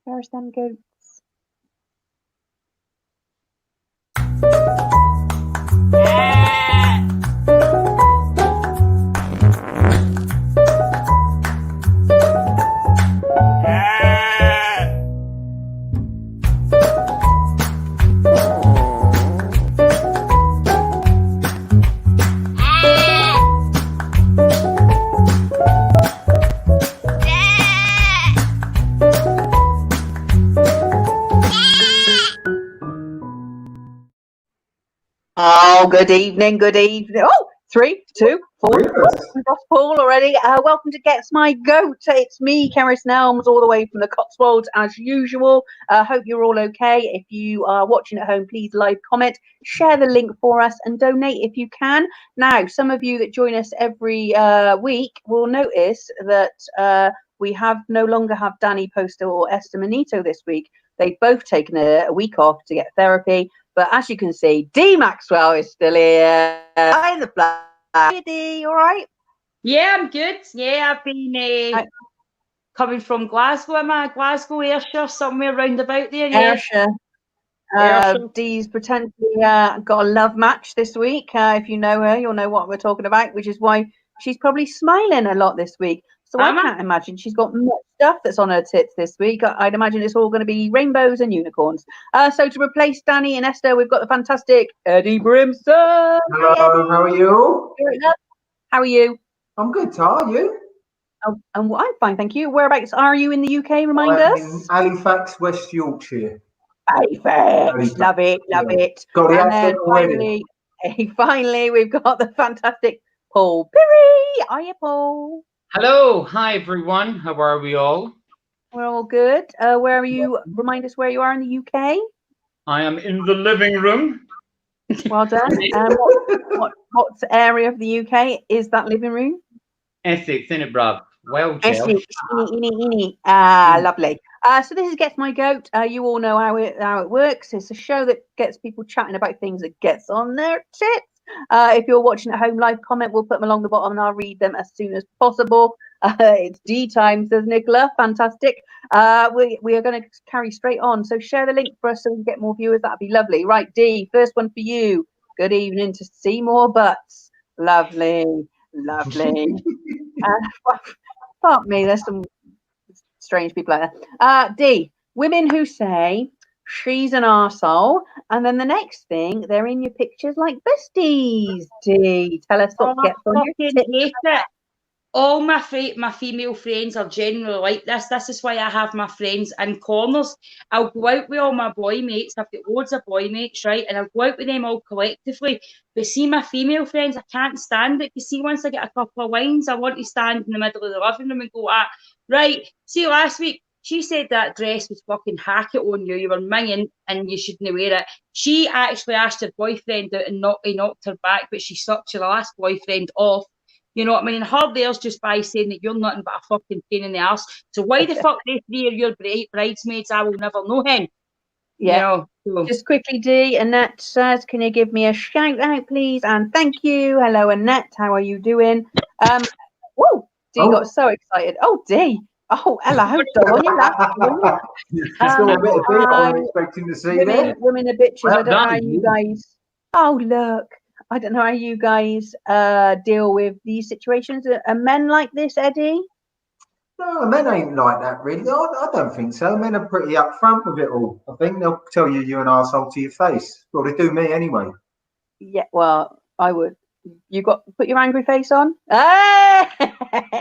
Paris them goats. Oh, good evening, good evening. Oh, 3, 2, 4. We've got Paul already. Welcome to Gets My Goat. It's me, Kerris Nelms, all the way from the Cotswolds as usual. Hope you're all okay. If you are watching at home, please like, comment, share the link for us and donate if you can. Now, some of you that join us every week will notice that we no longer have Danny Poster or Esther Manito this week. They've both taken a week off to get therapy. But as you can see, Dee Maxwell is still here. Hi, the flag. Hey, Dee, all right? Yeah, I'm good. Yeah, I've been coming from Glasgow. Am I Glasgow, Ayrshire, somewhere round about there? Yeah. Ayrshire. Dee's potentially got a love match this week. If you know her, you'll know what we're talking about, which is why she's probably smiling a lot this week. So I can't imagine she's got much stuff that's on her tits this week. I'd imagine it's all going to be rainbows and unicorns. So to replace Danny and Esther, we've got the fantastic Eddie Brimson. Hello, how are you? How are you? I'm good, Tar. Are you? Oh, and I'm fine, thank you. Whereabouts are you in the UK? Remind us. In Halifax, West Yorkshire. Halifax. Love it, love it. Got the accent already. Finally, we've got the fantastic Paul Pirrie. Hiya, Paul. Hello, hi everyone. How are we all? We're all good. Where are you? Remind us where you are in the UK. I am in the living room. Well done. What area of the UK is that living room? Essex, in it, bruv. Well, Essex. Lovely. So this is Gets My Goat. You all know how it works. It's a show that gets people chatting about things that gets on their tits. If you're watching at home, live comment, we'll put them along the bottom and I'll read them as soon as possible. It's D time, says Nicola. Fantastic. We are going to carry straight on. So share the link for us so we can get more viewers. That'd be lovely. Right, D, first one for you. Good evening to Seymour Butts. Lovely. Fuck me, there's some strange people out there. D, women who say she's an arsehole, and then the next thing they're in your pictures like besties. D, tell us what gets on your tits. All my female friends are generally like this. This is why I have my friends in corners. I'll go out with all my boy mates. I've got loads of boy mates, right? And I'll go out with them all collectively. But see, my female friends, I can't stand it. You see, once I get a couple of wines, I want to stand in the middle of the living room and go, right, see, last week, she said that dress was fucking hackett on you. You were minging and you shouldn't wear it. She actually asked her boyfriend out and he knocked her back, but she sucked her last boyfriend off. You know what I mean? And her there's just by saying that you're nothing but a fucking pain in the arse. So why the fuck they three are your bridesmaids? I will never know him. Yeah. You know, so. Just quickly, D, Annette says, can you give me a shout out, please? And thank you. Hello, Annette. How are you doing? Whoa, D got so excited. Oh, D. Oh, hello. Don't you laugh? I was expecting to see women are bitches. I don't know how you guys. Oh, look. I don't know how you guys deal with these situations. Are men like this, Eddie? No, men ain't like that, really. I don't think so. Men are pretty upfront with it all. I think they'll tell you're an arsehole to your face. Well, they do me anyway. Yeah, well, I would. You put your angry face on? Ah!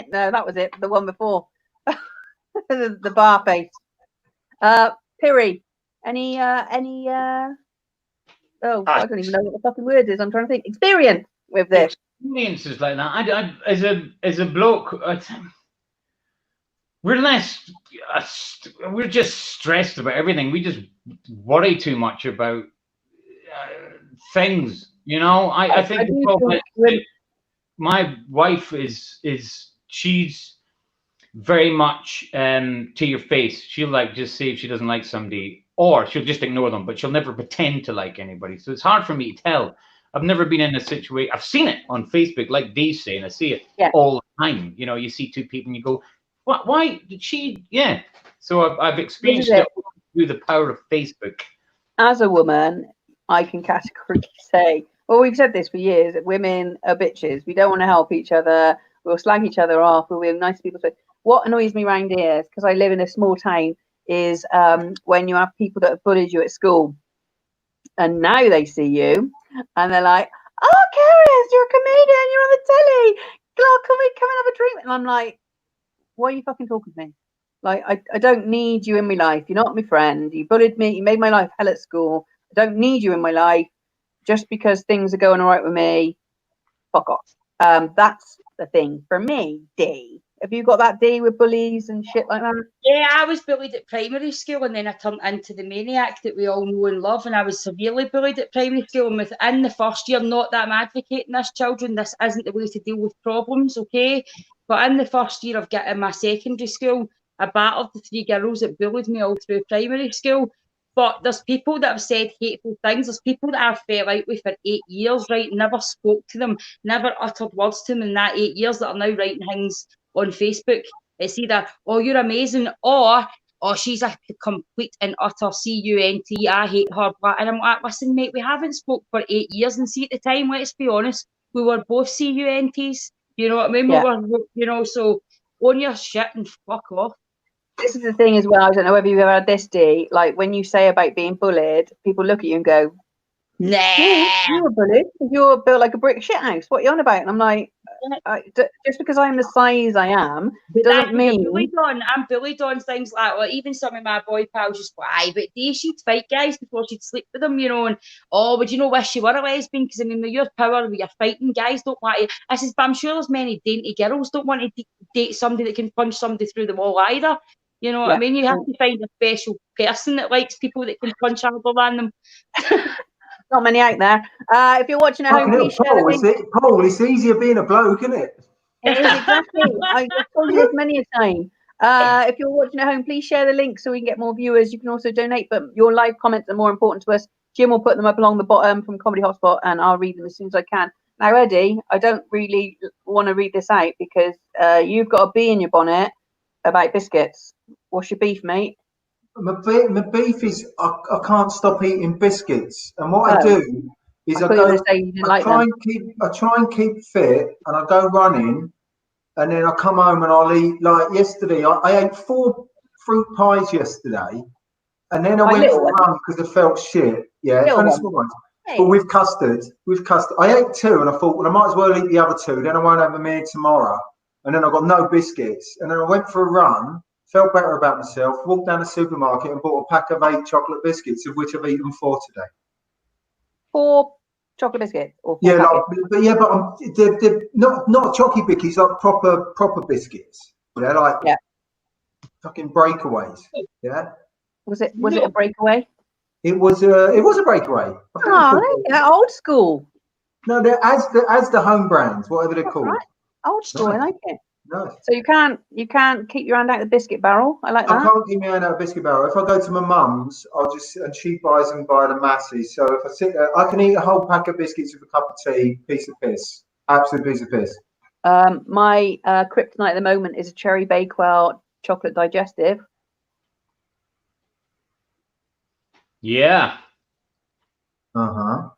No, that was it. The one before. the bar face. Pirrie, any I don't even know what the fucking word is. I'm trying to think. Experience with this. Experiences like that. I as a bloke, we're just stressed about everything. We just worry too much about things. You know, I think my wife she's very much to your face. She'll just say if she doesn't like somebody, or she'll just ignore them, but she'll never pretend to like anybody. So it's hard for me to tell. I've never been in a situation. I've seen it on Facebook, like Dave's saying. I see it all the time. You know, you see two people and you go, "What? Why did she?" Yeah. So I've experienced it through the power of Facebook. As a woman, I can categorically say, well, we've said this for years, that women are bitches. We don't want to help each other. We'll slag each other off. We'll be nice people. So what annoys me around here, because I live in a small town, is when you have people that have bullied you at school and now they see you and they're like, oh, Keris, you're a comedian, you're on the telly. Clark, can we come and have a drink? And I'm like, why are you fucking talking to me? Like, I don't need you in my life. You're not my friend. You bullied me. You made my life hell at school. I don't need you in my life just because things are going all right with me. Fuck off. That's the thing for me, D. Have you got that D with bullies and shit like that? Yeah, I was bullied at primary school and then I turned into the maniac that we all know and love, and I was severely bullied at primary school, and within the first year, not that I'm advocating this, children, this isn't the way to deal with problems, okay? But in the first year of getting my secondary school, I battled the 3 girls that bullied me all through primary school. But there's people that have said hateful things. There's people that I've fell out with for 8 years, right? Never spoke to them, never uttered words to them in that 8 years, that are now writing things on Facebook. It's either, oh, you're amazing, or, oh, she's a complete and utter cunt, I hate her. And I'm like, listen, mate, we haven't spoke for 8 years. And see, at the time, let's be honest, we were both cunts. You know what I mean? Yeah. We were, you know, so own your shit and fuck off. This is the thing as well. I don't know whether you've ever had this, D. Like, when you say about being bullied, people look at you and go, Nah. You were bullied. You're built like a brick shit house. What are you on about? And I'm like, just because I'm the size I am, doesn't mean... I'm bullied on things like, well, even some of my boy pals just go, aye, but she'd fight guys before she'd sleep with them, you know, and, oh, would you know, wish you were a lesbian? Because, I mean, with your power, when you're fighting, guys don't want to... I says, but I'm sure there's many dainty girls don't want to date somebody that can punch somebody through the wall either. You know what I mean? You have to find a special person that likes people that can punch harder than them. Not many out there. If you're watching at home, please share the link. Paul, it's easier being a bloke, isn't it? It is, exactly. I've told you this many a time. If you're watching at home, please share the link so we can get more viewers. You can also donate, but your live comments are more important to us. Jim will put them up along the bottom from Comedy Hotspot, and I'll read them as soon as I can. Now, Eddie, I don't really want to read this out because you've got a bee in your bonnet about biscuits. What's your beef, mate? My beef is I can't stop eating biscuits, and what I do is I try and keep fit, and I go running, and then I come home and I'll eat. Like yesterday, I ate 4 fruit pies yesterday, and then I went for a run because I felt shit. Yeah, only small ones. But with custard, I ate 2, and I thought, well, I might as well eat the other 2. Then I won't have a meal tomorrow, and then I got no biscuits, and then I went for a run. Felt better about myself, walked down the supermarket and bought a pack of 8 chocolate biscuits, of which I've eaten 4 today. 4 chocolate biscuits? Or 4 yeah, like, they're not chocolate biscuits, like proper biscuits. Yeah, fucking breakaways. Yeah. Was it a breakaway? It was a breakaway. Oh, they're old school. No, they're as the home brands, whatever they're called. Right. Old school, I like it. No. So you can't keep your hand out of the biscuit barrel. I like that. I can't keep my hand out of the biscuit barrel. If I go to my mum's, and she buys them by the masses. So if I sit there, I can eat a whole pack of biscuits with a cup of tea. Piece of piss, absolute piece of piss. My kryptonite at the moment is a Cherry Bakewell chocolate digestive. Yeah.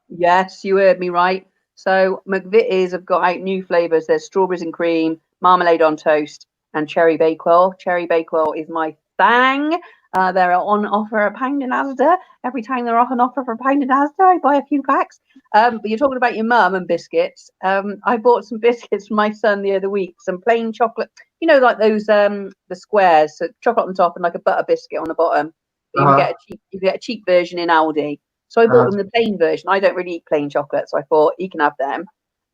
Yes, you heard me right. So McVitie's have got out new flavours. There's strawberries and cream, marmalade on toast, and Cherry Bakewell. Cherry Bakewell is my thing. They're on offer at £1 in Asda. Every time they're on offer for £1 in Asda, I buy a few packs. But you're talking about your mum and biscuits. I bought some biscuits for my son the other week. Some plain chocolate, you know, like those the squares, so chocolate on top and like a butter biscuit on the bottom. But you get a cheap version in Aldi. So I bought them the plain version. I don't really eat plain chocolate, so I thought he can have them.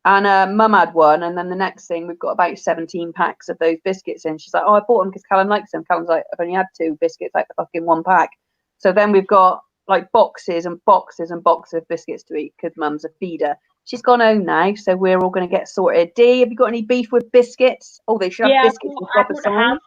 And mum had one, and then the next thing, we've got about 17 packs of those biscuits in. She's like, oh, I bought them because Callum likes them. Callum's like, I've only had 2 biscuits, like the fucking 1 pack. So then we've got like boxes and boxes and boxes of biscuits to eat because mum's a feeder. She's gone home now, so we're all going to get sorted. D, have you got any beef with biscuits? Oh, they should have biscuits with proper size.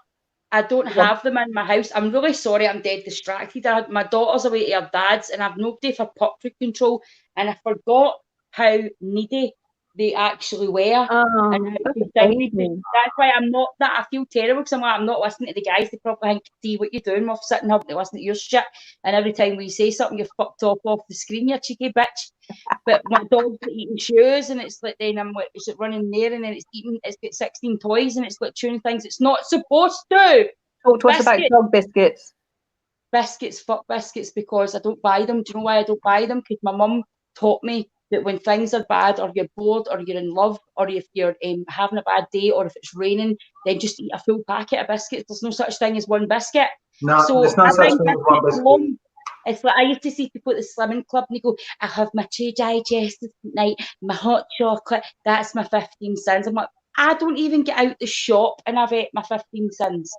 I don't have them in my house. I'm really sorry. I'm dead distracted. My daughter's away to her dad's, and I've nobody for portrait control. And I forgot how needy they actually were. Oh, And that's why I'm not that. I feel terrible because I'm not listening to the guys. They probably think, see what you're doing. We're sitting up to listen to your shit. And every time we say something, you're fucked off the screen, you cheeky bitch. But my dog's eating shoes, and it's like, then I'm like, is it running there? And then it's got 16 toys, and it's like chewing things it's not supposed to. Talk to us about dog biscuits. Biscuits, fuck biscuits, because I don't buy them. Do you know why I don't buy them? Because my mum taught me that when things are bad, or you're bored, or you're in love, or if you're having a bad day, or if it's raining, then just eat a full packet of biscuits. There's no such thing as one biscuit. No, so there's no such thing as one biscuit. It's like I used to see people at the Slimming Club and they go, I have my 2 digestives at night, my hot chocolate, that's my 15 cents. I'm like, I don't even get out the shop and I've ate my 15 cents.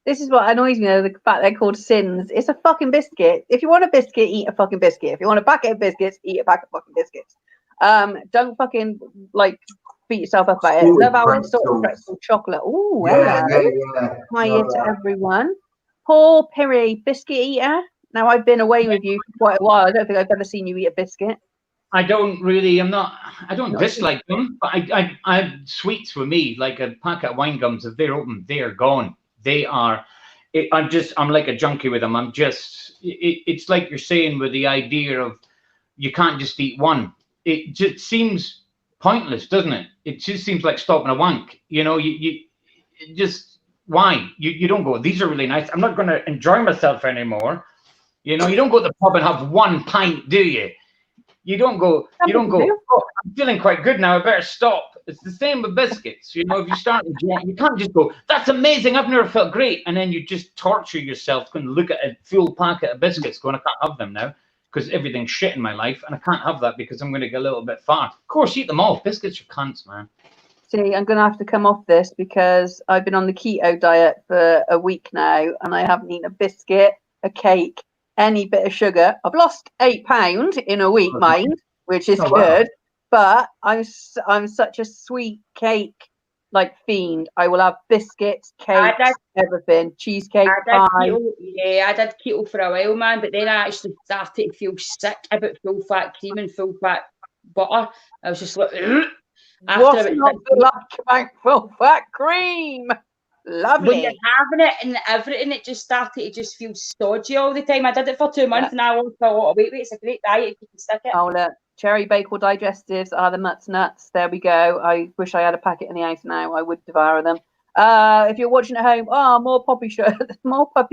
This is what annoys me, though, the fact they're called sins. It's a fucking biscuit. If you want a biscuit, eat a fucking biscuit. If you want a packet of biscuits, eat a packet of fucking biscuits. Don't fucking, like, beat yourself up about it. Love our sort of pretzel chocolate. Ooh, yeah. Hiya to everyone. Paul Perry, biscuit eater. Now, I've been away with you for quite a while. I don't think I've ever seen you eat a biscuit. I don't dislike them, but I sweets with me, like a packet of wine gums, if they're open, they are gone. They are, I'm like a junkie with them. It's like you're saying with the idea of you can't just eat one. It just seems pointless, doesn't it? It just seems like stopping a wank. You know, you just, why? You don't go, these are really nice. I'm not going to enjoy myself anymore. You know, you don't go to the pub and have 1 pint, do you? You don't go, oh, I'm feeling quite good now, I better stop. It's the same with biscuits. You know, if you start enjoying, you can't just go, that's amazing, I've never felt great. And then you just torture yourself going to look at a full packet of biscuits going, I can't have them now because everything's shit in my life. And I can't have that because I'm going to get a little bit fat. Of course, eat them all. Biscuits are cunts, man. See, I'm going to have to come off this because I've been on the keto diet for a week now and I haven't eaten a biscuit, a cake, any bit of sugar. I've lost 8 pounds in a week, mind, which is good. But I'm such a sweet cake like fiend. I will have biscuits, cakes, everything, cheesecake, pie. I did keto for a while, man. But then I actually started to feel sick about full fat cream and full fat butter. I was just like, what's not to like about full fat cream? Lovely. When you're having it and everything, it just started to just feel stodgy all the time. I did it for 2 months and I lost a lot of weight. It's a great diet if you can stick it. Oh, look. Cherry Bakewell digestives are the nuts. There we go. I wish I had a packet in the house now. I would devour them. If you're watching at home, more puppy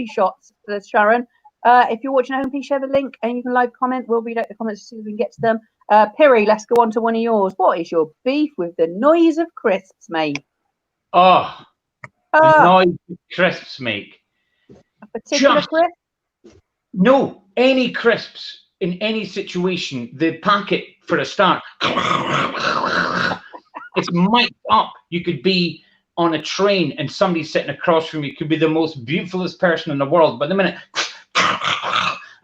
shots. There's Sharon. If you're watching at home, please share the link and you can live comment. We'll read out the comments as soon as we can get to them. Piri, let's go on to one of yours. What is your beef with the noise of crisps, mate? Oh, the noise crisps make. A particular crisp? No, any crisps in any situation. The packet, for a start, it's mic'd up. You could be on a train and somebody's sitting across from you. Could be the most beautifulest person in the world, but the minute,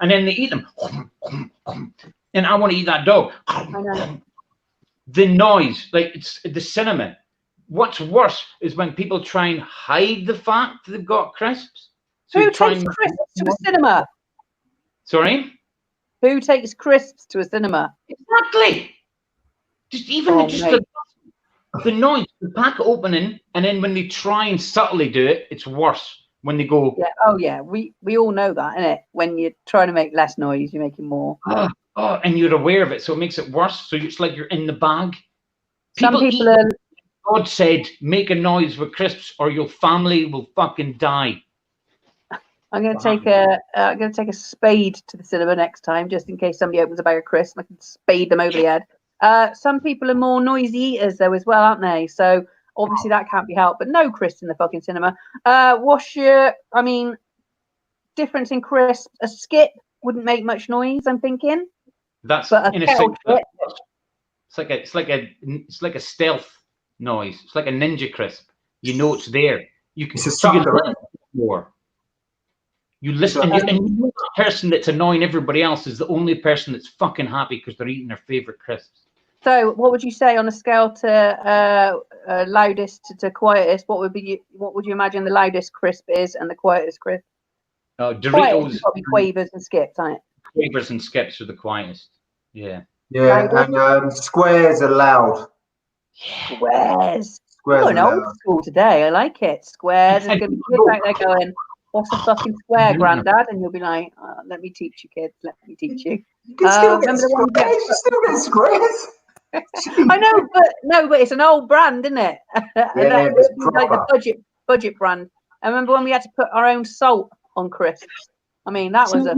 and then they eat them, and I want to eat that dog. The noise, like it's the cinema. What's worse is when people try and hide the fact that they've got crisps. So who takes crisps to a cinema? Sorry? Who takes crisps to a cinema? Exactly. Just even the noise, the packet opening, and then when they try and subtly do it, it's worse. When they go, yeah, oh yeah, we all know that, innit? When you're trying to make less noise, you're making more. And you're aware of it, so it makes it worse. So it's like you're in the bag. Some people are. God said, make a noise with crisps, or your family will fucking die. I'm going to take a spade to the cinema next time, just in case somebody opens a bag of crisps. I can spade them over the head. Some people are more noisy eaters, though, as well, aren't they? So obviously that can't be helped. But no crisps in the fucking cinema. What's your, difference in crisps? A skip wouldn't make much noise, I'm thinking. That's in a sense. It's like a stealth noise. It's like a ninja crisp. You know it's there. You can see more. You listen, and you know the person that's annoying everybody else is the only person that's fucking happy because they're eating their favorite crisps. So, what would you say on a scale to loudest to quietest? What would you imagine the loudest crisp is, and the quietest crisp? Doritos. Probably Quavers and Skips, aren't it? Quavers and Skips are the quietest. Yeah. Yeah, and squares are loud. Squares. Squares You're an old school today. I like it. Squares is going to be good back there going, what's a fucking square, Grandad? And you'll be like, let me teach you, kids. Let me teach you. You can still get squares. You still get squares. I know, but it's an old brand, isn't it? Yeah, it's like the budget brand. I remember when we had to put our own salt on crisps. I mean, that was a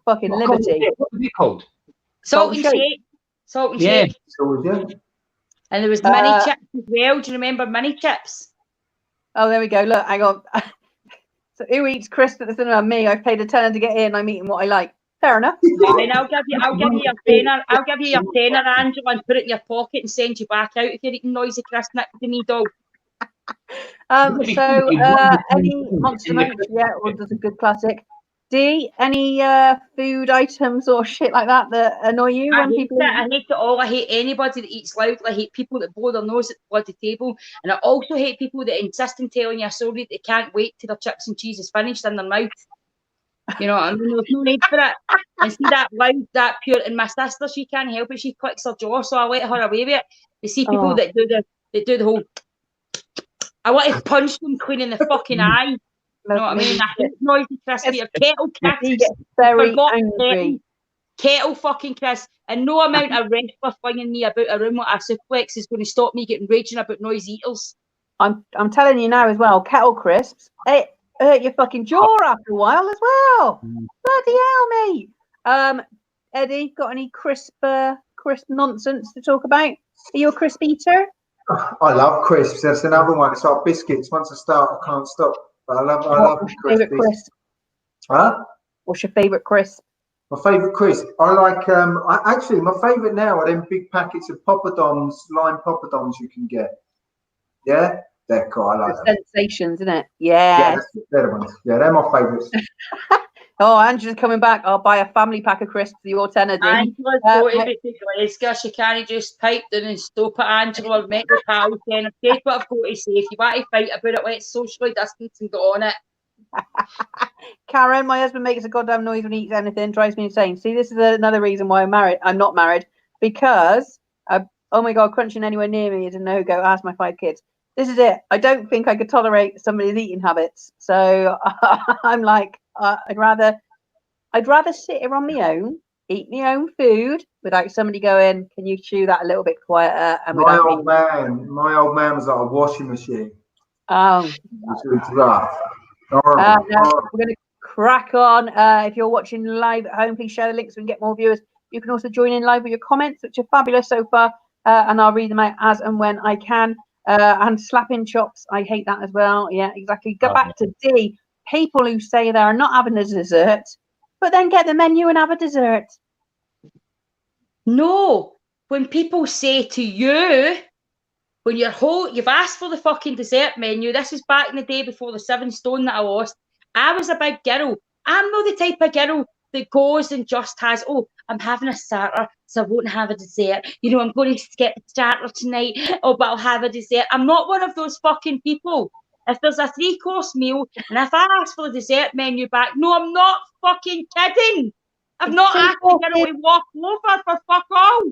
fucking liberty. What was it called? Salt and shake. Salt and shake. And there was mini chips as well. Do you remember mini chips? Oh, there we go. Look, hang on. So who eats crisps at the cinema? Me. I've paid £10 to get in. I'm eating what I like. Fair enough. And I'll give you your tenner. I'll give you your tenner, Angela, and put it in your pocket and send you back out if you're eating noisy crisps next to me, dog. Any Monster Munch? Yeah, or does a good classic. D, any food items or shit like that annoy you? I hate it all. I hate anybody that eats loud. I hate people that blow their nose at the bloody table. And I also hate people that insist on telling you a story that they can't wait till their chips and cheese is finished in their mouth. You know, I mean, there's no need for it. And see that loud, that pure. And my sister, she can't help it. She clicks her jaw, so I let her away with it. You see people that do the whole. I want to punch them clean in the fucking eye. You know what I mean? I hate noisy crispy. Kettle crisps. Very angry. Kettle fucking crisps. And no amount of wrestler flinging me about a room like a suplex is going to stop me getting raging about noisy eaters. I'm telling you now as well. Kettle crisps. It hurt your fucking jaw after a while as well. Bloody hell, mate. Eddie, got any crisp nonsense to talk about? Are you a crisp eater? I love crisps. That's another one. It's like biscuits. Once I start, I can't stop. But I love favourite crisp. Huh? What's your favourite crisp? My favourite crisp. I like. Actually, my favourite now are them big packets of poppadoms, lime poppadoms you can get. Yeah, they're cool. I like them. Sensations, isn't it? Yeah. They're the ones. Yeah, they're my favourites. Oh, Angela's coming back. I'll buy a family pack of crisps for your tenner. Angela's got to be Glasgow. She can't just pipe down and stop at Angela or make the pals. Then I've said what I've got to say. If you want to fight about it, let's socially distance and get on it. Karen, my husband makes a goddamn noise when he eats anything. Drives me insane. See, this is another reason why I'm not married. Because, oh my God, crunching anywhere near me is a no-go. Ask my 5 kids. This is it. I don't think I could tolerate somebody's eating habits. So I'm like, I'd rather sit here on my own, eat my own food without somebody going, can you chew that a little bit quieter? And my old man was like a washing machine. Oh, it's rough. We're going to crack on. If you're watching live at home, please share the links so we can get more viewers. You can also join in live with your comments, which are fabulous so far, and I'll read them out as and when I can. And slapping chops, I hate that as well. Yeah, exactly. Go back to D. People who say they're not having a dessert, but then get the menu and have a dessert. No, when people say to you, when you've asked for the fucking dessert menu, this is back in the day before the 7 stone that I lost. I was a big girl. I'm not the type of girl that goes and just has, I'm having a starter, so I won't have a dessert. You know, I'm going to skip the starter tonight, but I'll have a dessert. I'm not one of those fucking people. If there's a 3-course meal, and if I ask for the dessert menu back, no, I'm not fucking kidding. I'm not asking girl to walk over for fuck all.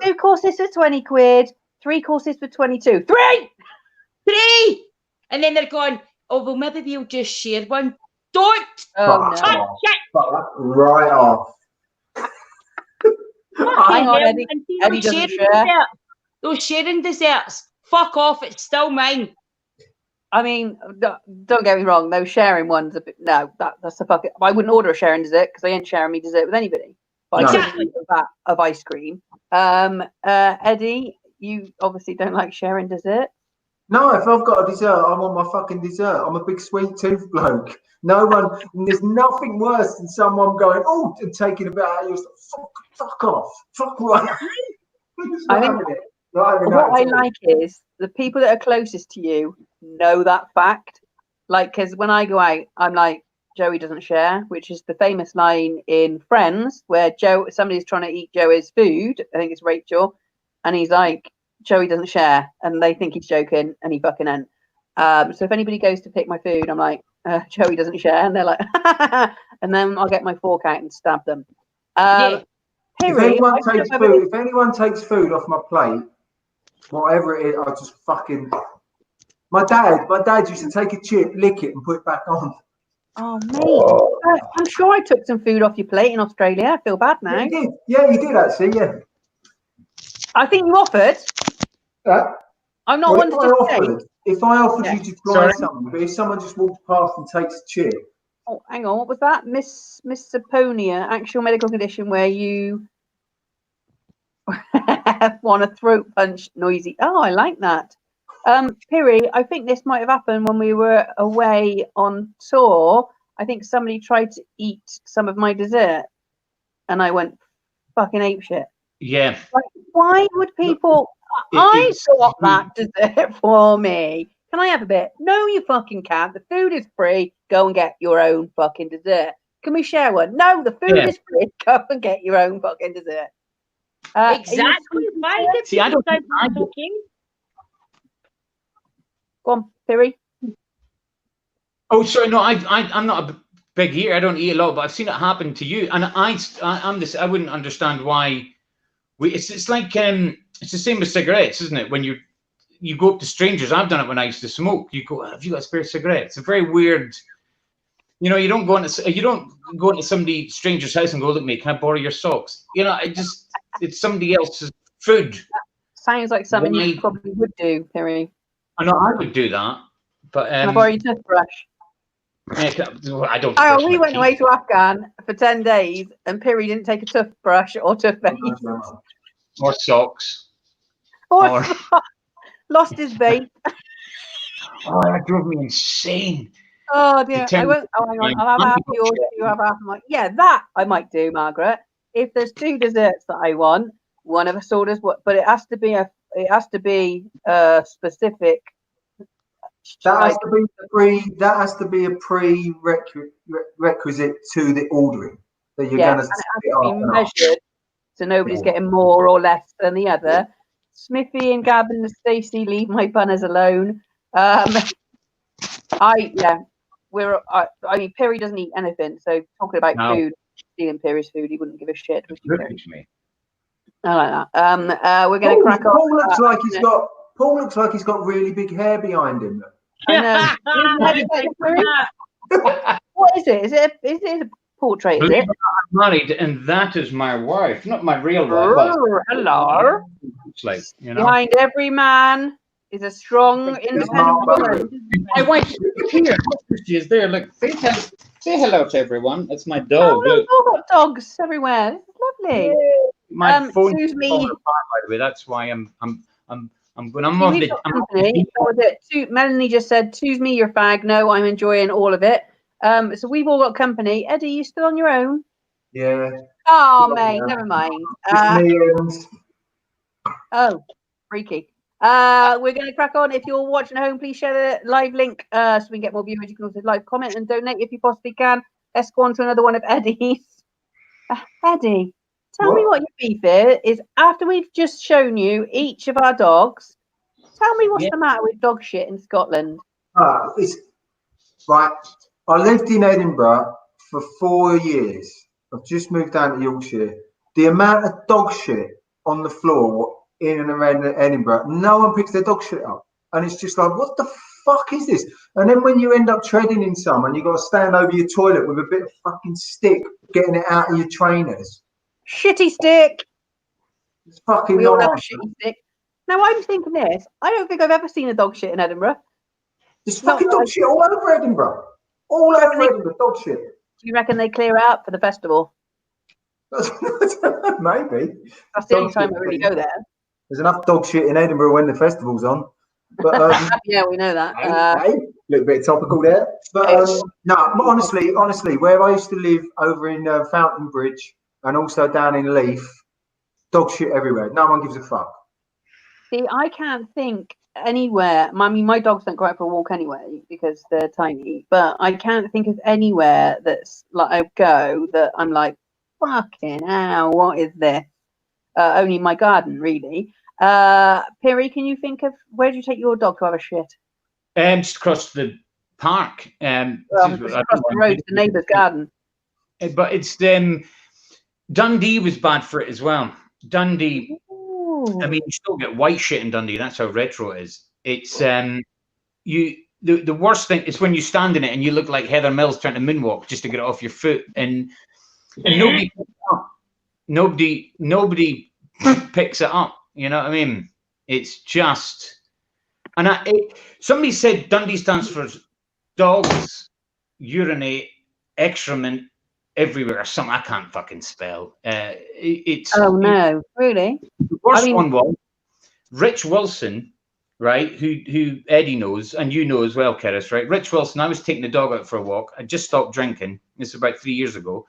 2 courses for 20 quid, 3 courses for 22. 3! And then they're going, well, maybe we'll just share one. Don't touch it. Right off. Hang on, Eddie doesn't share. Those sharing desserts, fuck off, it's still mine. I mean, don't get me wrong, those sharing ones, that's the fuck. I wouldn't order a sharing dessert because I ain't sharing me dessert with anybody. But exactly. I could eat a vat of ice cream. Eddie, you obviously don't like sharing dessert. No, if I've got a dessert, I want my fucking dessert. I'm a big sweet tooth bloke. There's nothing worse than someone going, and taking a bit out of you. Fuck off. Fuck right. What I like is the people that are closest to you know that fact. Like, because when I go out, I'm like, Joey doesn't share, which is the famous line in Friends where somebody's trying to eat Joey's food. I think it's Rachel. And he's like, Joey doesn't share. And they think he's joking and he fucking ain't. So if anybody goes to pick my food, I'm like, Joey doesn't share. And they're like, and then I'll get my fork out and stab them. If anyone takes food off my plate, whatever it is, I just fucking. My dad used to take a chip, lick it, and put it back on. Oh, mate. I'm sure I took some food off your plate in Australia. I feel bad now. Yeah, you did. Yeah, you did actually. Yeah. I think you offered. I'm not one to just say. If I offered you to try something, but if someone just walks past and takes a chip. Oh, hang on. What was that? Misophonia, actual medical condition where you want a throat punch noisy. Oh, I like that. Piri, I think this might have happened when we were away on tour. I think somebody tried to eat some of my dessert and I went fucking apeshit. Yeah. Like, why would people... I got that dessert for me. Can I have a bit? No, you fucking can't. The food is free. Go and get your own fucking dessert. Can we share one? No, the food is free. Go and get your own fucking dessert. Exactly. Why did See, I don't talking? Go on, Piri. Oh, sorry. No, I'm not a big eater. I don't eat a lot, but I've seen it happen to you. And I'm this. I wouldn't understand why. It's like it's the same with cigarettes, isn't it? When you go up to strangers, I've done it when I used to smoke. You go, have you got a spare cigarette? It's a very weird. You know, you don't go into somebody stranger's house and go, look, mate, can I borrow your socks? You know, it's somebody else's food. Sounds like something you probably would do, Piri. I know I would do that, but can I borrow your toothbrush? I don't. Oh, we went away to Afghan for 10 days, and Piri didn't take a toothbrush or toothpaste or socks. Or lost his vape. Oh, that drove me insane. Oh dear. I won't. Oh, hang on. I'll have half yours. You have half mine. Yeah, that I might do, Margaret. If there's 2 desserts that I want, one of us orders what, but it has to be a specific. That has to be a prerequisite to the ordering that you're going to. And it has to be measured, so nobody's getting more or less than the other. Smithy and Gavin and Stacey, leave my bunners alone. I mean, Piri doesn't eat anything, so talking about food, stealing Piri's food, he wouldn't give a shit. I like that. We're going to crack on. Paul looks like he's got really big hair behind him. I know. What is it? Is it a portrait? Is it? I'm married, and that is my wife, not my real wife. Hello. It's like, you know. Behind every man is a strong, independent woman. My wife is here. She is there. Look, say hello to everyone. That's my dog. Oh, look, we've got dogs everywhere. This is lovely. My phone. Excuse me. By the way, that's why I'm when I'm on the. Melanie just said, "Choose me, your fag." No, I'm enjoying all of it. So we've all got company. Eddie, you still on your own? Yeah. Oh, mate, never mind. Oh, freaky. We're going to crack on. If you're watching at home, please share the live link so we can get more viewers. You can also live comment and donate if you possibly can. Let's go on to another one of Eddie's. Eddie, tell me what your beef is. After we've just shown you each of our dogs, tell me what's the matter with dog shit in Scotland. It's right. I lived in Edinburgh for 4 years. I've just moved down to Yorkshire. The amount of dog shit on the floor in and around Edinburgh, no one picks their dog shit up. And it's just like, what the fuck is this? And then when you end up treading in some and you've got to stand over your toilet with a bit of fucking stick, getting it out of your trainers. Shitty stick. It's fucking we all have a shitty stick. Now, I'm thinking this. I don't think I've ever seen a dog shit in Edinburgh. There's fucking dog shit all over Edinburgh. All over Edinburgh, dog shit. Do you reckon they clear it up for the festival? Maybe. That's the only time I really go there. There's enough dog shit in Edinburgh when the festival's on. But yeah, we know that. A little bit topical there. But no, honestly, where I used to live over in Fountain Bridge and also down in Leith, dog shit everywhere. No one gives a fuck. See, I can't think anywhere. I mean, my dogs don't go out for a walk anyway because they're tiny. But I can't think of anywhere that's like I go that I'm like, fucking hell, what is this? Only my garden, really. Piri, can you think of where do you take your dog to have a shit? Just across the park. Just across the road to the neighbour's garden. But it's Dundee was bad for it as well. Dundee. Oh. I mean, you still get white shit in Dundee. That's how retro it is. It's the worst thing is when you stand in it and you look like Heather Mills trying to moonwalk just to get it off your foot, and nobody picks it up. Nobody picks it up. You know what I mean? It's just, and somebody said Dundee stands for dogs urinate excrement everywhere or something. I can't fucking spell. It's no, really? The worst one was Rich Wilson, right? Who Eddie knows and you know as well, Keris, right? Rich Wilson. I was taking the dog out for a walk. I just stopped drinking. This is about 3 years ago.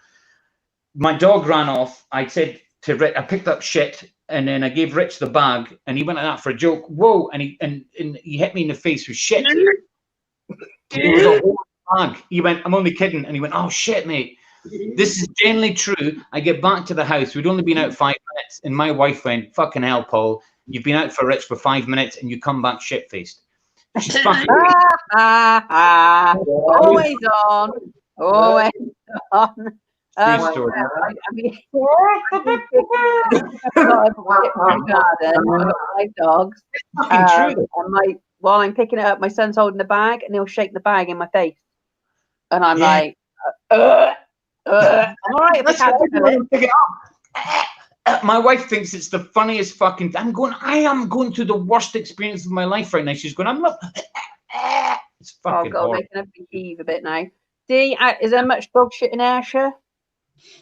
My dog ran off. I said to Rich, I picked up shit, and then I gave Rich the bag, and he went like that for a joke. Whoa! And he hit me in the face with shit. It was a whole bag. He went, I'm only kidding, and he went, oh shit, mate. This is genuinely true. I get back to the house. We'd only been out 5 minutes, and my wife went, fucking hell, Paul. You've been out for Rich for 5 minutes, and you come back shit-faced. She's fucking always on. Always on. Story. I mean, I've got 5 dogs. And while I'm picking it up, my son's holding the bag, and he'll shake the bag in my face, and I'm like, I'm all right. Pick it up. My wife thinks it's the funniest fucking. I am going through the worst experience of my life right now. She's going, I'm not. It's fucking. Oh God, making everybody heave a bit now. Dee, is there much dog shit in Ayrshire?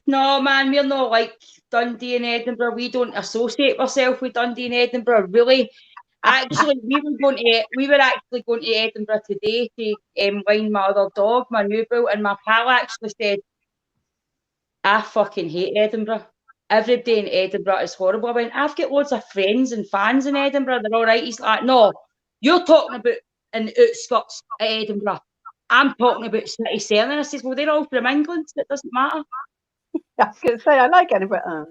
No, man, we're not like Dundee and Edinburgh. We don't associate ourselves with Dundee and Edinburgh, really. Actually, we were actually going to Edinburgh today to wind my other dog, my new bull, and my pal actually said, I fucking hate Edinburgh. Everybody in Edinburgh is horrible. I went, I've got loads of friends and fans in Edinburgh. They're all right. He's like, no, you're talking about in the outskirts of Edinburgh. I'm talking about city centre. I says, well, they're all from England, so it doesn't matter. I was going to say, I like Edinburgh.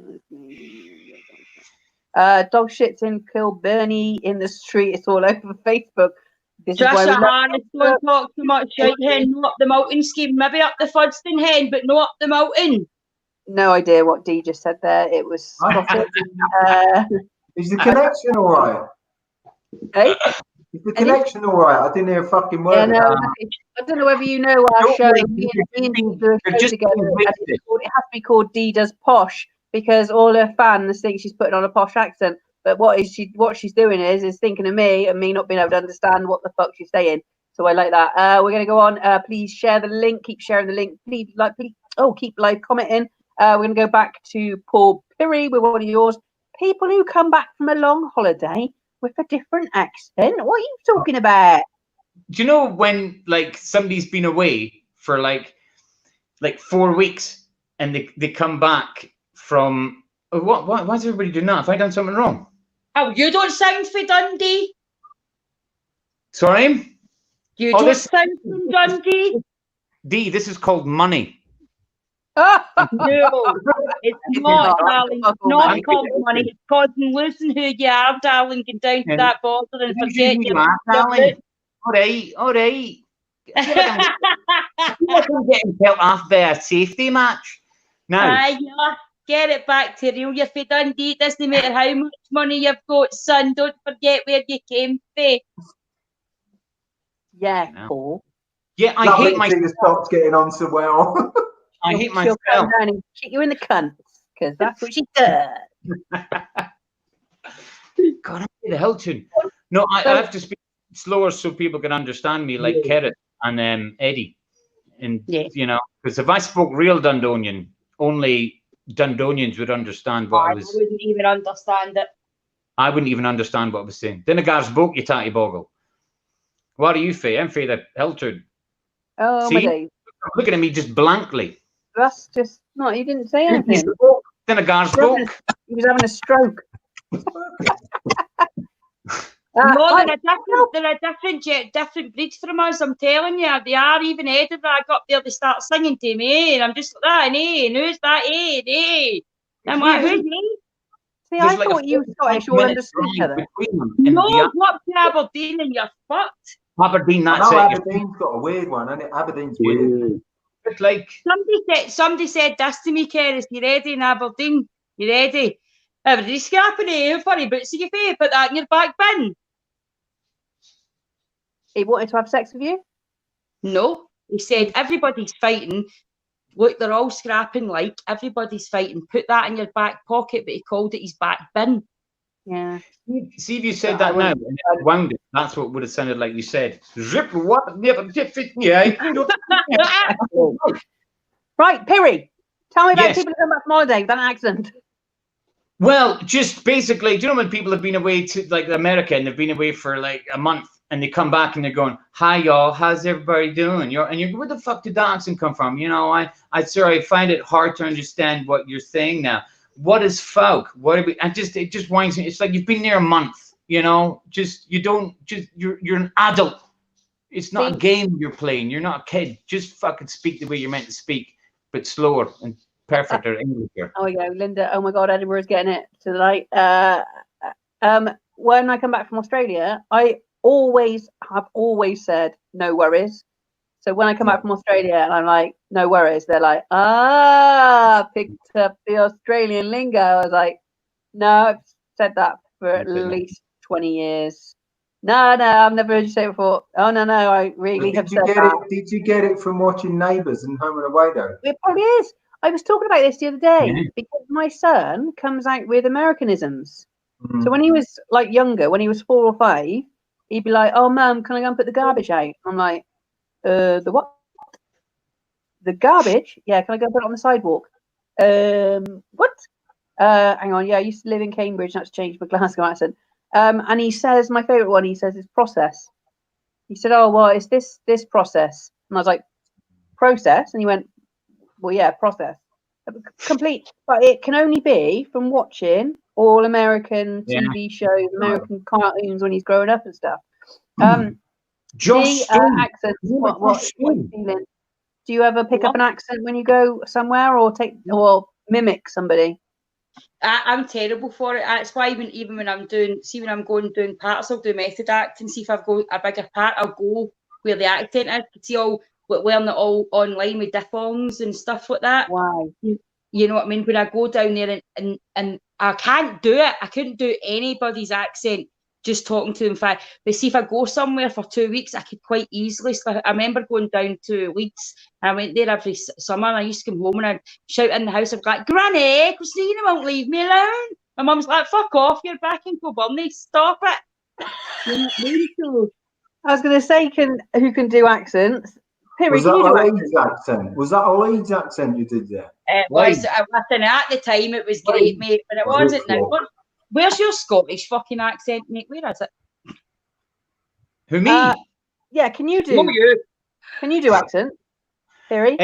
Dog shits in Kilbirnie in the street. It's all over Facebook. Trisha Harris, don't talk too much shit, hen. No up the mountain scheme. Maybe up the Fudston, hen, but no up the mountain. No idea what Dee just said there. It was Scottish. Is the connection all right? Hey? Is the connection all right? I didn't hear a fucking word. Yeah, no, I don't know whether you know our show. Me and Dee do a show together. It has to be called Dee Does Posh, because all her fans think she's putting on a posh accent. But what she's doing is thinking of me and me not being able to understand what the fuck she's saying. So I like that. We're going to go on. Please share the link. Keep sharing the link. Please keep live commenting. We're going to go back to Paul Pirrie with one of yours. People who come back from a long holiday with a different accent. What are you talking about? Do you know when like somebody's been away for like 4 weeks and they come back from why is everybody doing that? Have I done something wrong? Oh, you don't sound for Dundee. Sorry? You don't sound from Dundee. Dee, this is called money. No, it's not, darling. It's not called money. It's called losing who you are, darling. Get down to that border and forget you are, darling. All right. You're getting dealt off by a safety match. Now. Get it back to real. If you Dundee, it doesn't matter how much money you've got, son. Don't forget where you came from. Yeah, Paul. Yeah, I hate myself. The stopped getting on so well. I hate myself. She'll come down and kick you in the cunt, because that's what she does. God, I'm the hell tune. No, I have to speak slower so people can understand me, like Keris and Eddie. And, you know, because if I spoke real Dundonian, only Dundonians would understand what I was. I wouldn't even understand it. I wouldn't even understand what I was saying. Dinnagar's book, you tatty boggle. What are you, Faye? I'm Faye the hell tune. Oh, my days. Looking at me just blankly. That's just not. You didn't say anything. Dinnagar's book. He was having a stroke. No, they're a different breed from us. I'm telling you, they are. Even Edinburgh, I got there, they start singing to me, and I'm just like, and who's that? I'm like, who's me? See, I thought you Scottish all understood each other. No, what to Aberdeen and you're fucked. Aberdeen, that's it. Aberdeen's got a weird one, isn't it? Aberdeen's weird. It's like somebody said this to me, Keris. You ready in Aberdeen? You ready? Everybody's scrapping it. Funny boots in your face. Put that in your back bin. He wanted to have sex with you? No. He said, everybody's fighting. Look, they're all scrapping like. Everybody's fighting. Put that in your back pocket, but he called it his back bin. Yeah. See if you said that now, and it wound it. That's what would have sounded like you said. Zip what? Never did fit me. Right, Piri. Tell me about Yes. people who come back from holiday with an accent. Well, just basically, do you know when people have been away to like America and they've been away for like a month and they come back and they're going, "Hi y'all, how's everybody doing?" You're where the fuck did that accent come from? You know, I find it hard to understand what you're saying now. What is folk? What are we? It just winds me. It's like you've been there a month. You know, you're an adult. It's not a game you're playing. You're not a kid. Just fucking speak the way you're meant to speak, but slower and perfect or English. Oh, we go, Linda. Oh my God, Edinburgh's getting it tonight. When I come back from Australia, I have always said no worries. So when I come back from Australia and I'm like, no worries, they're like, picked up the Australian lingo. I was like, no, I've said that for at least 20 years. No, I've never heard you say it before. Oh, no, I really have said that. Did you get it from watching Neighbours and Home and Away, though? It probably is. I was talking about this the other day because my son comes out with Americanisms. So when he was like younger, when he was 4 or 5, he'd be like, "Oh, Mum, can I go and put the garbage out?" I'm like, the what? The garbage? Yeah, can I go put it on the sidewalk? What? Hang on. Yeah, I used to live in Cambridge. That's changed my Glasgow accent. And he says, my favourite one, he says, is process. He said, "Oh, well, it's this process." And I was like, "Process?" And he went, "Well, yeah, process." Complete, but it can only be from watching all American TV shows, American cartoons when he's growing up and stuff. Josh accents. What feeling? Do you ever pick up an accent when you go somewhere, or mimic somebody? I'm terrible for it. That's why even when I'm doing parts, I'll do method acting. See if I've got a bigger part, I'll go where the accent is. See, I'll learn it all online with diphthongs and stuff like that. Wow. You know what I mean? When I go down there and I can't do it. I couldn't do anybody's accent just talking to them. But see, if I go somewhere for 2 weeks, I could quite easily. I remember going down to Leeds. I went there every summer, and I used to come home and I'd shout in the house. I'd be like, "Granny, Christina won't leave me alone." My mum's like, "Fuck off, you're back in Kilburney, stop it." I was going to say, who can do accents? Piri, was that a Leeds accent? Was that a Leeds accent you did there? It was. Listen, at the time it was great, mate, but it wasn't now. Where's your Scottish fucking accent, mate? Where is it? Who, me? Yeah, can you do accent, Piri?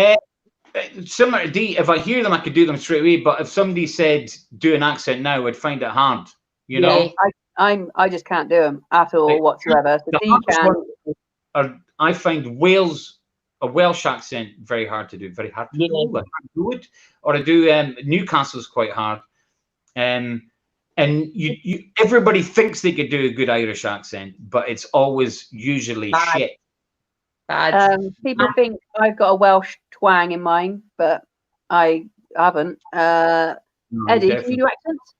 Similar to Dee, if I hear them, I could do them straight away. But if somebody said do an accent now, I'd find it hard. You know, I just can't do them at all whatsoever. So Dee can. I find a Welsh accent very hard to do. Very hard to do it. Or I do Newcastle's quite hard. And you everybody thinks they could do a good Irish accent, but it's always usually shit. People think I've got a Welsh twang in mine, but I haven't. Eddie, definitely. Can you do accents?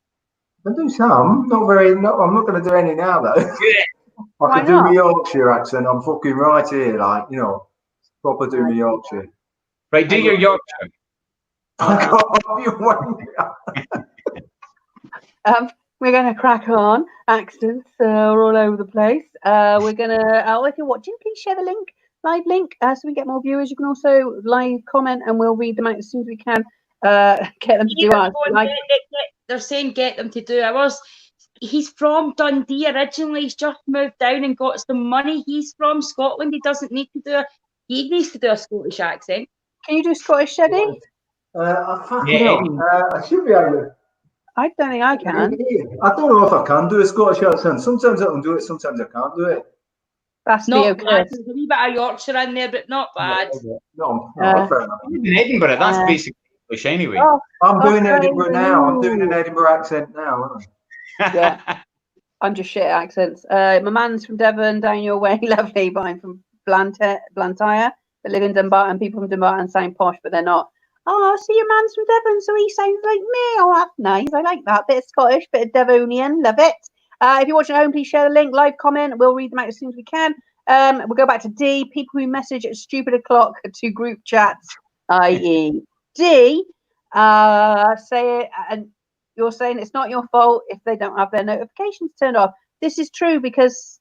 I do some. Not very. I'm not going to do any now, though. I can do my Yorkshire accent. I'm fucking right here, like, you know, proper do my Yorkshire. Right, do your Yorkshire. We're going to crack on. Accents are all over the place. We're going to, if you're watching, please share the link, live link, so we get more viewers. You can also live comment and we'll read them out as soon as we can. Get them to do ours. They're saying get them to do ours. He's from Dundee originally. He's just moved down and got some money. He's from Scotland. He doesn't need to do he needs to do a Scottish accent. Can you do Scottish, Eddie? I should be able to. I don't think I can. I don't know if I can do a Scottish accent. Sometimes I can do it, sometimes I can't do it. That's not bad. There's a wee bit of Yorkshire in there, but not bad. No, fair enough. In Edinburgh, that's basically English anyway. I'm doing Edinburgh now. I'm doing an Edinburgh accent now, aren't I? Yeah. I'm just shit at accents. My man's from Devon, down your way, lovely, but I'm from Blantyre. But live in Dumbarton. People from Dumbarton sound posh, but they're not. Oh, see, your man's from Devon, so he sounds like me. Oh, that's nice. I like that. Bit of Scottish, bit of Devonian. Love it. If you're watching at home, please share the link, live comment. We'll read them out as soon as we can. We'll go back to D. People who message at stupid o'clock to group chats, i.e. D, say it, and you're saying it's not your fault if they don't have their notifications turned off. This is true because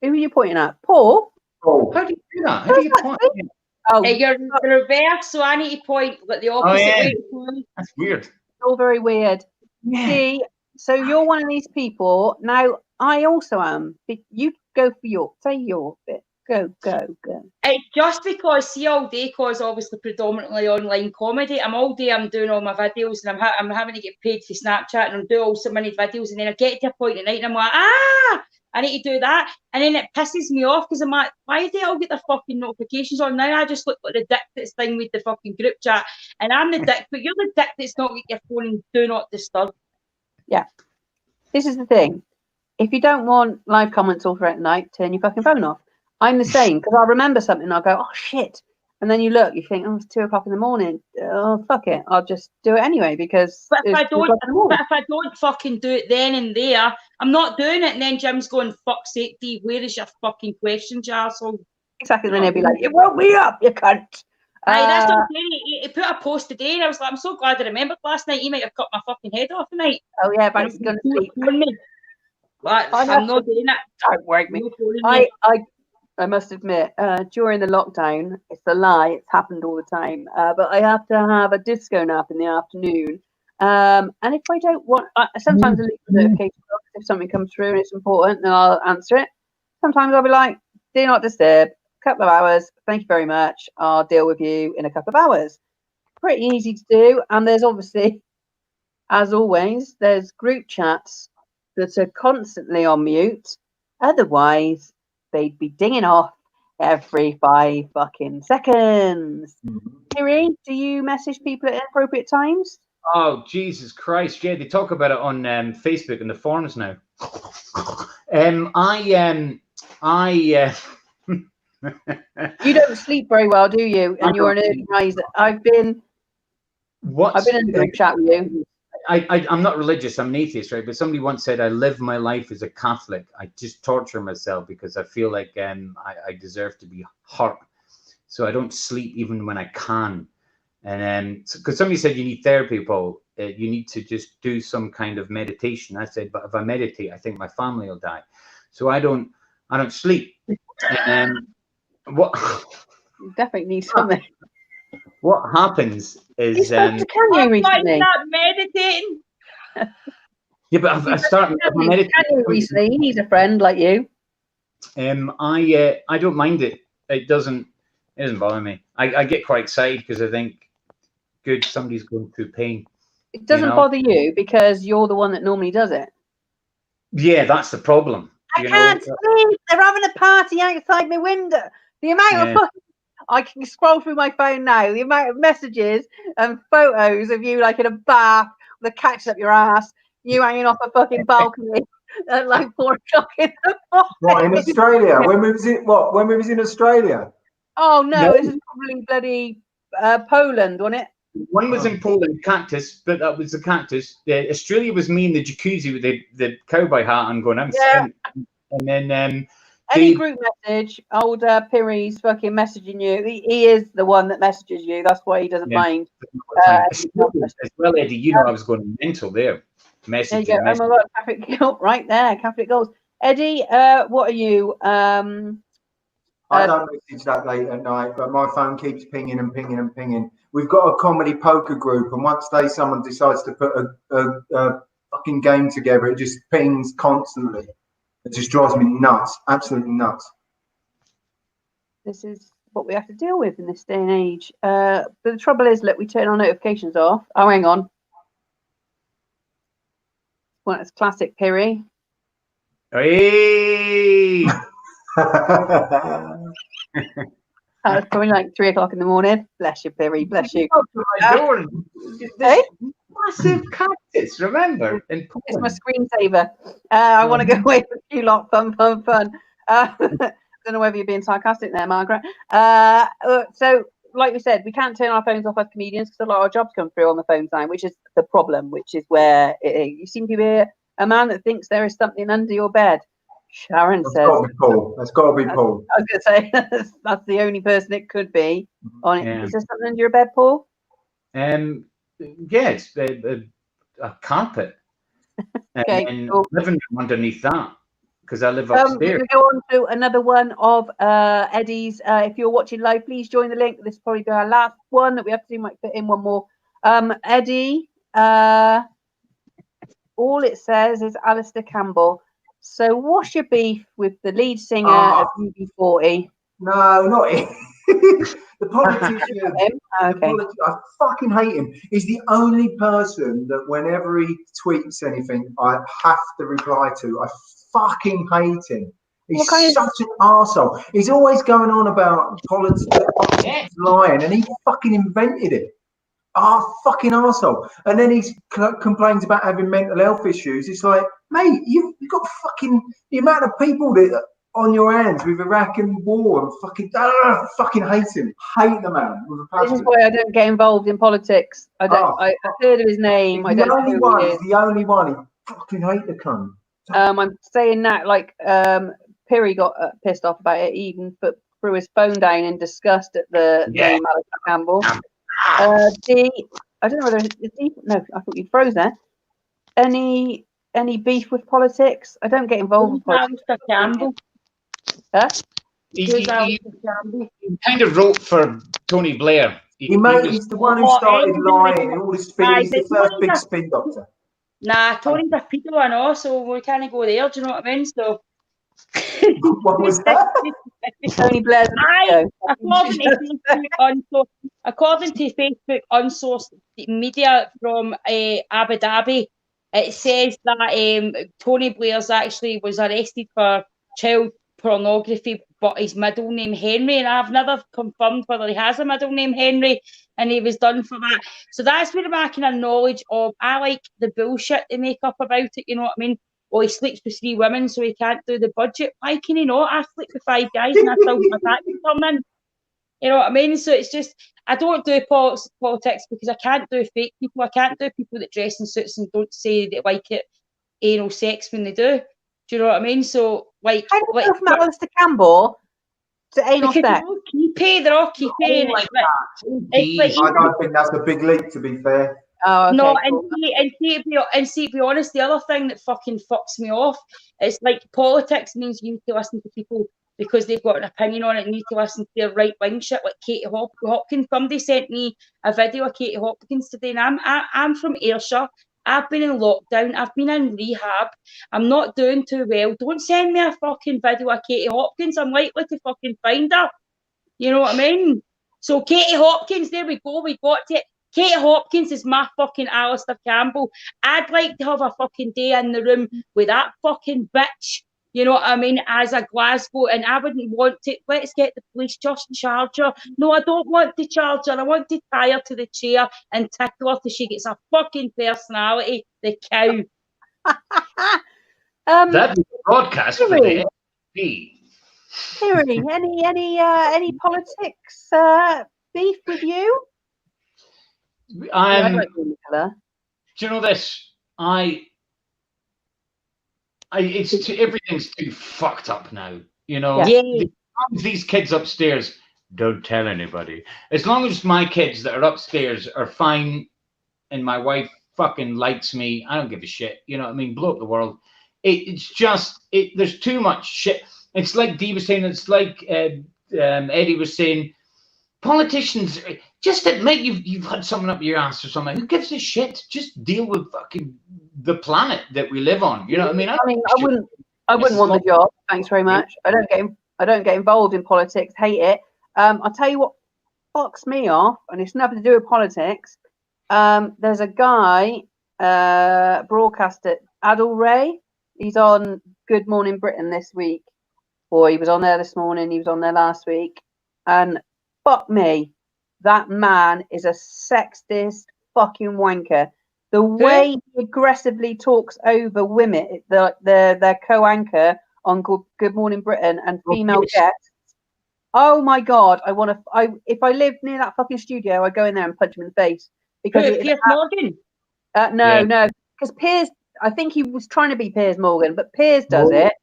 who are you pointing at? Paul? Oh. How do you do that? How do you point? Oh, you're the reverse, so I need to point the opposite way. That's weird. It's all very weird. Yeah. D, so you're one of these people. Now, I also am. You go for your, say your bit. Go. It's just because, see, all day, because obviously predominantly online comedy, I'm doing all my videos and I'm having to get paid for Snapchat and I'm doing all so many videos, and then I get to a point at night and I'm like, I need to do that, and then it pisses me off because I'm like, why do they all get their fucking notifications on now? I just look like the dick that's thing with the fucking group chat, and I'm the dick, but you're the dick that's not with your phone and do not disturb. Yeah. This is the thing. If you don't want live comments all throughout the night, turn your fucking phone off. I'm the same, because I'll remember something and I'll go, oh shit. And then you look, you think, oh, it's 2 o'clock in the morning. Oh, fuck it. I'll just do it anyway because. But if I don't fucking do it then and there, I'm not doing it. And then Jim's going, fuck's sake, D, where is your fucking question, Jarsel? Exactly. Then he'll be like, you woke me up, you cunt. That's what I'm saying. He put a post today and I was like, I'm so glad I remembered last night. He might have cut my fucking head off tonight. Oh, yeah, but he's going to sleep. I'm not doing that. Don't work me. I must admit, during the lockdown, it's a lie. It's happened all the time. But I have to have a disco nap in the afternoon. And if I don't want, sometimes I leave the notification off. If something comes through and it's important, then I'll answer it. Sometimes I'll be like, do not disturb. Couple of hours. Thank you very much. I'll deal with you in a couple of hours. Pretty easy to do. And there's obviously, as always, there's group chats that are constantly on mute. Otherwise, they'd be dinging off every 5 fucking seconds. Kiri, do you message people at inappropriate times? Oh, Jesus Christ. Yeah, they talk about it on Facebook and the forums now. You don't sleep very well, do you? And you're an early riser. I've been in a group chat with you. I'm not religious, I'm an atheist, right? But somebody once said, I live my life as a Catholic. I just torture myself because I feel like I deserve to be hurt. So I don't sleep even when I can. And because somebody said you need therapy, Paul, you need to just do some kind of meditation. I said, but if I meditate, I think my family will die. So I don't sleep. What? You definitely need something. What happens is you spoke to Kanye recently. Not meditating. Yeah, but I've started meditating recently. He needs a friend like you. I don't mind it. It doesn't bother me. I get quite excited because I think, good, somebody's going through pain. It doesn't bother you because you're the one that normally does it. Yeah, that's the problem. I can't sleep. They're having a party outside my window. The amount of fucking, I can scroll through my phone now. The amount of messages and photos of you like in a bath with a catch up your ass, you hanging off a fucking balcony at like 4 o'clock in the morning. What, in Australia? When we was in Australia? Oh no, this is probably bloody Poland, wasn't it? One was in Poland, Cactus, but that was the Cactus. Australia was me in the jacuzzi with the cowboy hat on going, I'm spent. And then any group message, old Piri's fucking messaging you. He is the one that messages you. That's why he doesn't mind. As well, Eddie, you know I was going mental there. There you go. Oh my God, Catholic guilt right there. Catholic goals. Eddie, what are you? I don't message that late at night, but my phone keeps pinging and pinging and pinging. We've got a comedy poker group, and once someone decides to put a fucking game together, it just pings constantly. It just drives me nuts, absolutely nuts. This is what we have to deal with in this day and age. But the trouble is, look, we turn our notifications off. Oh, hang on. Well, it's classic Piri. Hey! It's probably like 3 o'clock in the morning. Bless you, Piri. Bless you. Hey? Massive cactus, remember? It's my screensaver. I want to go away with you lot. Fun. I don't know whether you're being sarcastic there, Margaret. So like we said, we can't turn our phones off as comedians because a lot of our jobs come through on the phone line, which is the problem. Which is where you seem to be a man that thinks there is something under your bed. Sharon says. That's got to be Paul. I was going to say that's the only person it could be. On it, is there something under your bed, Paul? It's a carpet. Okay, and cool. Living room underneath that because I live upstairs. We're going to go on to another one of Eddie's. If you're watching live, please join the link. This is probably our last one that we have to do. Might fit in one more. Eddie, all it says is Alistair Campbell. So what's your beef with the lead singer of UB40? No, not him. The politician. Okay. I fucking hate him. He's the only person that whenever he tweets anything, I have to reply to. I fucking hate him. He's such an arsehole. He's always going on about politics lying, and he fucking invented it. Fucking arsehole. And then he complains about having mental health issues. It's like, mate, you've got fucking the amount of people that on your hands with Iraq and war and fucking hate him. Hate the man with a passion. This is why I don't get involved in politics. I don't. I've heard of his name. I don't know who he is. He's the only one. He fucking hate the cunt. I'm saying that like Perry got pissed off about it. He even threw his phone down in disgust at the name Alistair Campbell. D, I don't know whether it's D. No, I thought you froze there. Any beef with politics? I don't get involved with politics. Alistair Campbell. Huh? He kind of wrote for Tony Blair. He's the one who started lying and all this spin. He's the first big spin doctor. Nah, Tony's a pedo and all, so we can't go there. Do you know what I mean? So. What was that? Tony Blair. According to Facebook unsourced media from Abu Dhabi, it says that Tony Blair's actually was arrested for child pornography, but his middle name Henry, and I've never confirmed whether he has a middle name Henry, and he was done for that. So that's where I'm kind of knowledge of. I like the bullshit they make up about it. You know what I mean? Or he sleeps with 3 women, so he can't do the budget. Why can he not? I sleep with 5 guys, and I still get my taxes come in. You know what I mean? So it's just, I don't do politics because I can't do fake people. I can't do people that dress in suits and don't say they like it anal sex when they do. Do you know what I mean? So, like... I don't know from Alistair Campbell to anal sex. They're all keepy. I don't think that's a big leap, to be fair. Oh, okay, no, cool. and to be honest, the other thing that fucking fucks me off is like politics means you need to listen to people because they've got an opinion on it and you need to listen to their right wing shit like Katie Hopkins. Somebody sent me a video of Katie Hopkins today, and I'm from Ayrshire. I've been in lockdown. I've been in rehab. I'm not doing too well. Don't send me a fucking video of Katie Hopkins. I'm likely to fucking find her. You know what I mean? So Katie Hopkins, there we go. We got it. Katie Hopkins is my fucking Alistair Campbell. I'd like to have a fucking day in the room with that fucking bitch, you know what I mean, as a Glasgow, and I wouldn't want to, let's get the police just charge her. No, I don't want to charge her. I want to tie her to the chair and tickle her till she gets a fucking personality, the cow. That's a broadcast for the FP. Kiri, any politics beef with you? Do you know this? Everything's too fucked up now. You know, these kids upstairs don't tell anybody. As long as my kids that are upstairs are fine, and my wife fucking likes me, I don't give a shit. You know what I mean? Blow up the world. It's just there's too much shit. It's like Dee was saying. It's like Eddie was saying. Politicians, just admit you've had someone up your ass or something. Who gives a shit? Just deal with fucking the planet that we live on. You know what I mean? I wouldn't want the job. Thanks very much. I don't get involved in politics. Hate it. I'll tell you what fucks me off, and it's nothing to do with politics. There's a guy, broadcaster, Adil Ray. He's on Good Morning Britain this week. Or he was on there this morning. He was on there last week, and fuck me, that man is a sexist fucking wanker. The way he aggressively talks over women, their co-anchor on Good Morning Britain and female guests, Oh my God, if I lived near that fucking studio, I'd go in there and punch him in the face. Because Piers Morgan? No, because Piers, I think he was trying to be Piers Morgan, but Piers does it,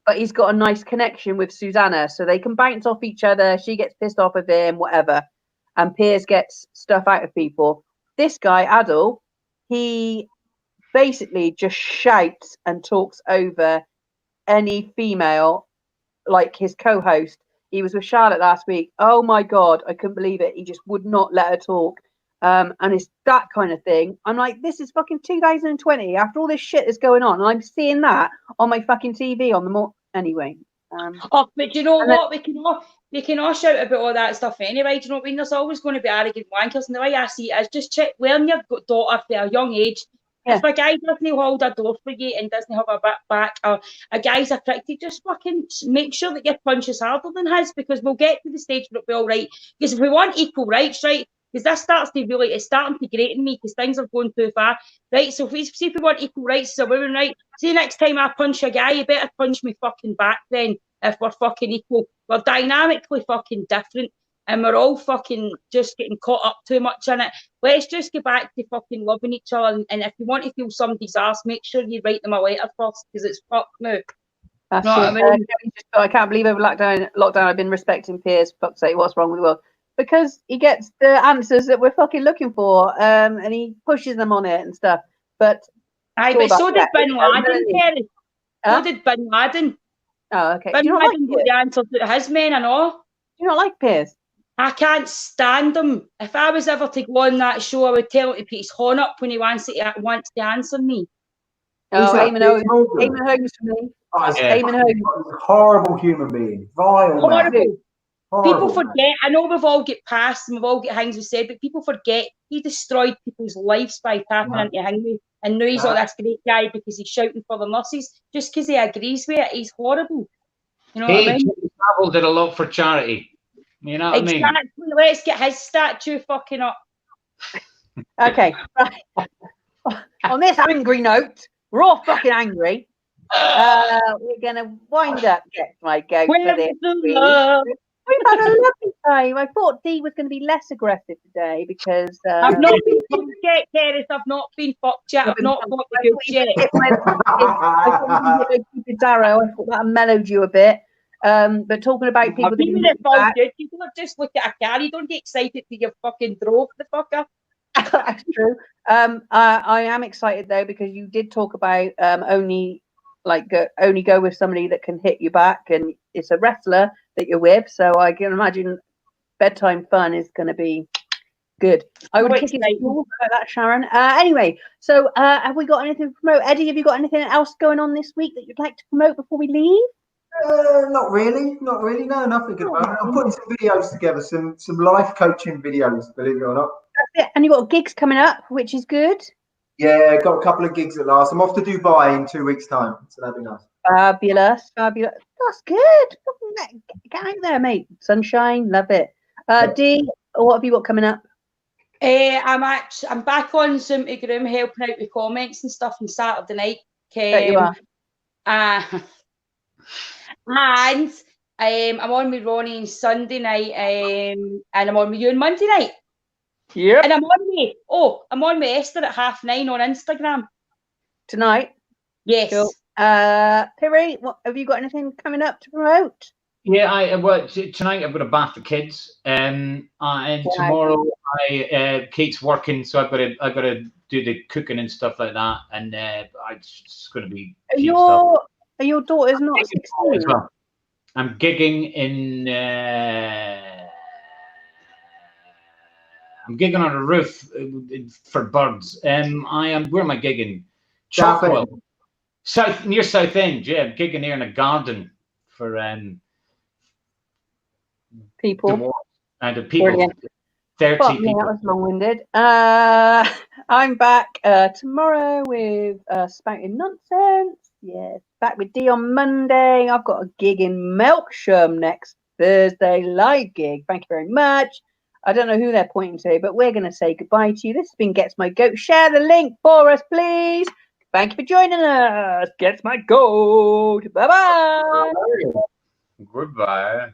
but he's got a nice connection with Susanna, so they can bounce off each other. She gets pissed off with him, whatever, and Piers gets stuff out of people. This guy, Adil, he basically just shouts and talks over any female, like his co-host. He was with Charlotte last week. Oh my God, I couldn't believe it. He just would not let her talk. And it's that kind of thing. I'm like, this is fucking 2020. After all this shit that's going on, and I'm seeing that on my fucking TV on the anyway. But you know what? We can all shout about all that stuff anyway. Do you know what I mean? There's always going to be arrogant wankers, and the way I see it is just check when your daughter for a young age. Yeah. If a guy doesn't hold a door for you and doesn't have a back, or a guy's a prick, just fucking make sure that your punch is harder than his, because we'll get to the stage where it'll be all right. Because if we want equal rights, right? Because this starts to really, it's starting to grate in me because things are going too far, right? So if we want equal rights as a woman, right? See, next time I punch a guy, you better punch me fucking back then. If we're fucking equal, we're dynamically fucking different. And we're all fucking just getting caught up too much in it. Let's just get back to fucking loving each other. And if you want to feel somebody's ass, make sure you write them a letter first, because it's fuck now. That's what I mean? I can't believe over lockdown I've been respecting Piers. Fuck's sake, what's wrong with the world? Because he gets the answers that we're fucking looking for, and he pushes them on it and stuff. But so did Bin Laden, Kerry. So did Bin Laden. Oh, okay. Bin Laden got the answers to his men and all. Do you not like Piers? I can't stand him. If I was ever to go on that show, I would tell him to put his horn up when he wants to answer me. Oh, Eamon Holmes for me. Eamon Holmes. Horrible human being. Vile. Horrible. People forget. I know we've all got past and we've all got things we said, but people forget he destroyed people's lives by tapping into Hangman. And now he's all this great guy because he's shouting for the nurses just because he agrees with it. He's horrible. You know what I mean? Savile did a lot for charity. You know what I mean? Exactly. Let's get his statue fucking up. Okay. Right. On this angry note, we're all fucking angry. We're gonna wind up. Get my goat for this. We've had a lovely time. I thought Dee was going to be less aggressive today because I've not been fucked yet, Kerith. I've not been fucked yet. I've not fucked the goat yet. I thought that mellowed you a bit. But talking about people, people don't just look at a car. You don't get excited till you're fucking drove the fucker. That's true. I am excited though because you did talk about only go with somebody that can hit you back, and it's a wrestler that you're with. So I can imagine bedtime fun is going to be good. I would kick it about that, Sharon. Anyway, so have we got anything to promote? Eddie, have you got anything else going on this week that you'd like to promote before we leave? Not really. No, nothing good about it. I'm putting some videos together, some life coaching videos, believe it or not. That's it. And you've got gigs coming up, which is good. Yeah, got a couple of gigs at last. I'm off to Dubai in 2 weeks' time, so that'd be nice. Fabulous. That's good. Get out there, mate. Sunshine, love it. Dee, what have you got coming up? I'm back on Zoom to Groom, helping out with comments and stuff on Saturday night. You are. And I'm on with Ronnie on Sunday night, and I'm on with you on Monday night. Yeah. And I'm on with Esther at 9:30 on Instagram. Tonight? Yes. Cool. Piri, what have you got anything coming up to promote? Yeah, tonight I've got to bath the kids. And tomorrow Kate's working, so I've got to do the cooking and stuff like that. And it's going to be Are your daughters not 16? Well. I'm gigging in. I'm gigging on a roof for birds. Where am I gigging? Chockwell, near Southend. Yeah, I'm gigging here in a garden for people. And the people. Brilliant. 30 people. That was long-winded. I'm back tomorrow with Spouting Nonsense. Yes, back with Dee on Monday. I've got a gig in Melksham next Thursday, live gig. Thank you very much. I don't know who they're pointing to, but we're going to say goodbye to you. This has been Gets My Goat. Share the link for us, please. Thank you for joining us. Gets My Goat. Bye-bye. Goodbye.